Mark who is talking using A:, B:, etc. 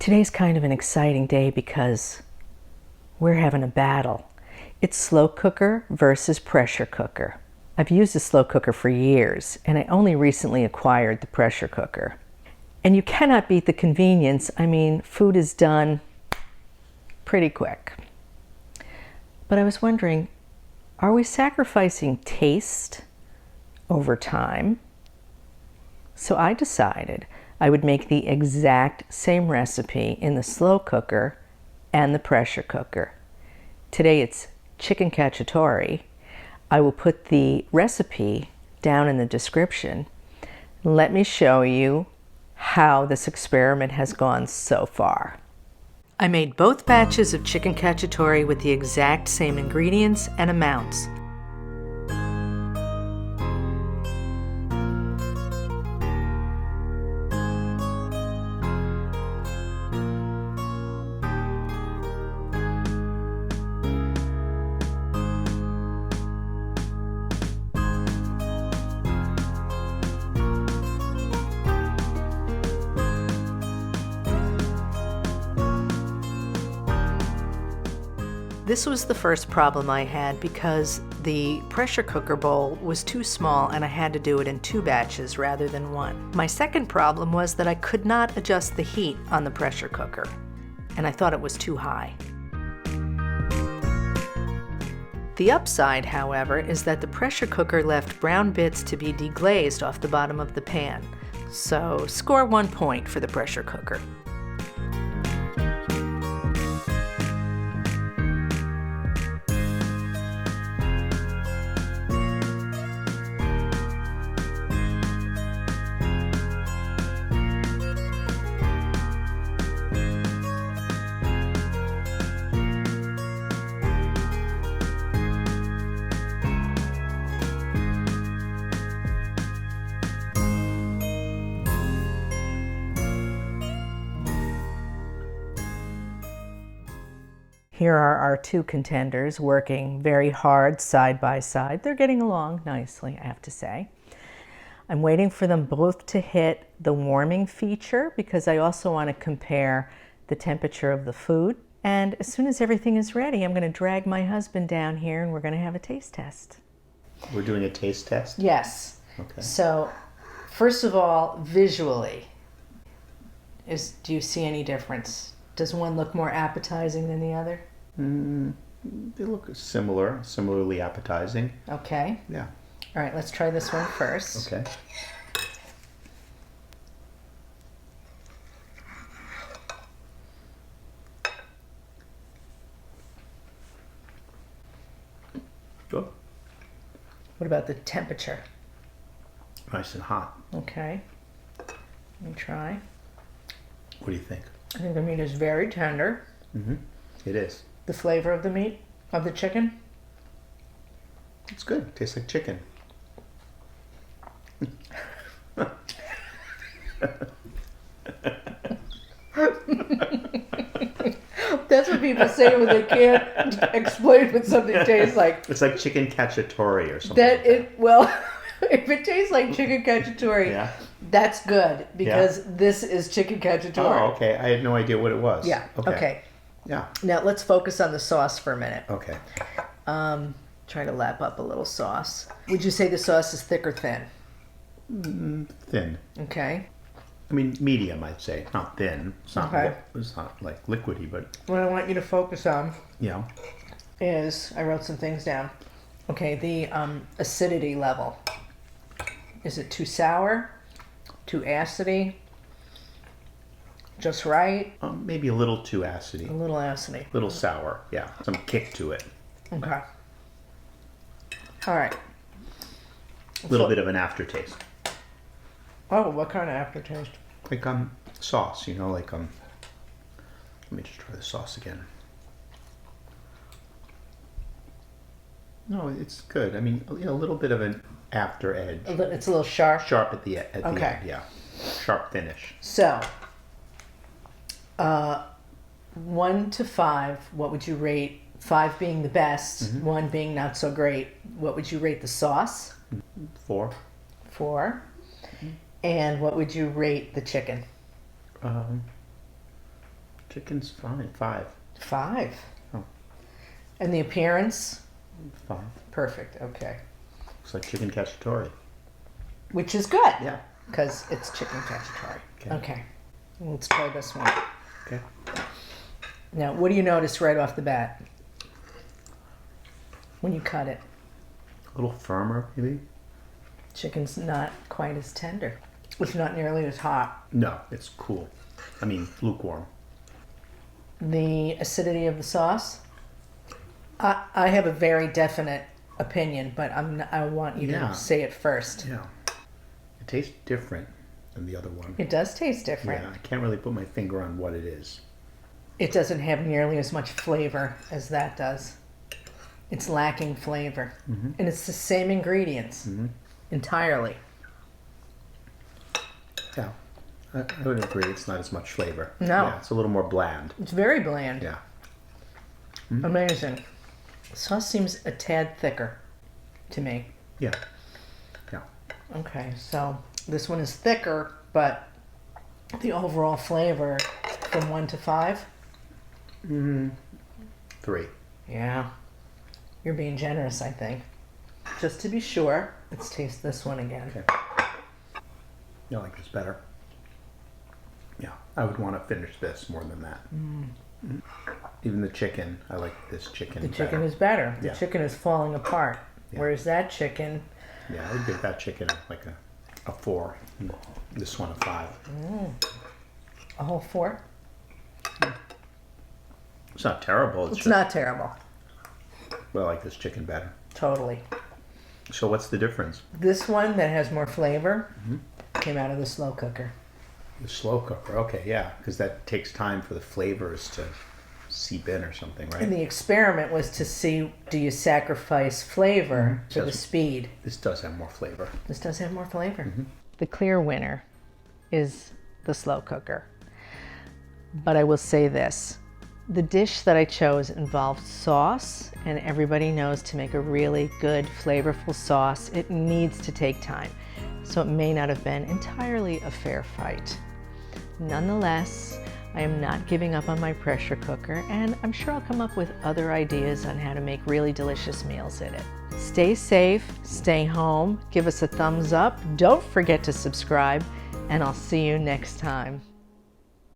A: Today's kind of an exciting day because we're having a battle. It's slow cooker versus pressure cooker. I've used the slow cooker for years, and I only recently acquired the pressure cooker. And you cannot beat the convenience. I mean, food is done pretty quick. But I was wondering, are we sacrificing taste over time? So I decided I would make the exact same recipe in the slow cooker and the pressure cooker. Today it's Chicken Cacciatore. I will put the recipe down in the description. Let me show you how this experiment has gone so far. I made both batches of Chicken Cacciatore with the exact same ingredients and amounts. This was the first problem I had because the pressure cooker bowl was too small and I had to do it in 2 batches rather than 1. My second problem was that I could not adjust the heat on the pressure cooker, and I thought it was too high. The upside, however, is that the pressure cooker left brown bits to be deglazed off the bottom of the pan. So score 1 point for the pressure cooker. Here are our 2 contenders working very hard side by side. They're getting along nicely, I have to say. I'm waiting for them both to hit the warming feature because I also want to compare the temperature of the food. And as soon as everything is ready, I'm going to drag my husband down here and we're going to have a taste test.
B: We're doing a taste test?
A: Yes.
B: Okay.
A: So, first of all, visually, do you see any difference? Does one look more appetizing than the other?
B: They look similarly appetizing.
A: Okay.
B: Yeah.
A: All right, let's try this one first.
B: Okay. Good.
A: What about the temperature?
B: Nice and hot.
A: Okay. Let me try.
B: What do you think?
A: I think the meat is very tender.
B: Mm-hmm. It is.
A: The flavor of the meat, of the chicken?
B: It's good. Tastes like chicken.
A: That's what people say when they can't explain what something tastes like.
B: It's like chicken cacciatore or something.
A: Well, if it tastes like chicken cacciatore,
B: Yeah.
A: that's good because this is chicken cacciatore.
B: Oh, okay. I had no idea what it was.
A: Yeah. Okay.
B: Yeah.
A: Now let's focus on the sauce for a minute.
B: Okay.
A: Try to lap up a little sauce. Would you say the sauce is thick or thin?
B: Thin.
A: Okay.
B: I mean, medium, I'd say. Not thin. It's not.
A: Okay.
B: It's not like liquidy, but
A: What I want you to focus on
B: yeah.
A: is, I wrote some things down. Okay, the acidity level. Is it too sour? Too acidy? Just right?
B: Maybe a little too acidy.
A: A little acidy.
B: A little sour. Yeah. Some kick to it.
A: Okay. All right.
B: A little bit of an aftertaste.
A: Oh, what kind of aftertaste?
B: Like sauce, like let me just try the sauce again. No, it's good. I mean, a little bit of an after edge.
A: It's a little sharp.
B: Sharp at the end,
A: Okay.
B: yeah. Sharp finish.
A: So, 1 to 5, what would you rate? 5 being the best, 1 being not so great. What would you rate the sauce?
B: 4.
A: 4. And what would you rate the chicken?
B: Chicken's fine. 5.
A: 5.
B: Oh.
A: And the appearance?
B: 5.
A: Perfect, okay.
B: Looks like chicken cacciatore.
A: Which is good.
B: Yeah.
A: Because it's chicken cacciatore.
B: Okay.
A: Okay. Let's try this one.
B: Okay.
A: Now, what do you notice right off the bat when you cut it?
B: A little firmer, maybe?
A: Chicken's not quite as tender. It's not nearly as hot.
B: No, it's cool. I mean, lukewarm.
A: The acidity of the sauce? I have a very definite opinion, but I want you to say it first.
B: Yeah. It tastes different than the other one.
A: It does taste different.
B: Yeah, I can't really put my finger on what it is.
A: It doesn't have nearly as much flavor as that does. It's lacking flavor.
B: Mm-hmm.
A: And it's the same ingredients entirely.
B: Yeah, I would agree. It's not as much flavor.
A: No.
B: Yeah, it's a little more bland.
A: It's very bland.
B: Yeah.
A: Amazing. The sauce seems a tad thicker to me.
B: Yeah. Yeah.
A: Okay, so this one is thicker, but the overall flavor from 1 to 5?
B: 3.
A: Yeah. You're being generous, I think. Just to be sure, let's taste this one again.
B: Okay. I like this better. Yeah, I would want to finish this more than that. Even the chicken, I like this chicken
A: The
B: better.
A: chicken is better. The
B: Yeah.
A: chicken is falling apart.
B: Yeah.
A: Whereas that chicken,
B: Yeah, I would give that chicken like a 4. This one a 5.
A: a whole 4?
B: It's not terrible.
A: It's not terrible.
B: But I like this chicken better.
A: Totally.
B: So what's the difference?
A: This one that has more flavor came out of the slow cooker.
B: The slow cooker. Okay, yeah, because that takes time for the flavors to seep in or something, right?
A: And the experiment was to see, do you sacrifice flavor for the speed?
B: This does have more flavor.
A: This does have more flavor. The clear winner is the slow cooker. But I will say this. The dish that I chose involved sauce, and everybody knows to make a really good, flavorful sauce, it needs to take time. So it may not have been entirely a fair fight. Nonetheless, I am not giving up on my pressure cooker, and I'm sure I'll come up with other ideas on how to make really delicious meals in it. Stay safe, stay home, give us a thumbs up, don't forget to subscribe, and I'll see you next time.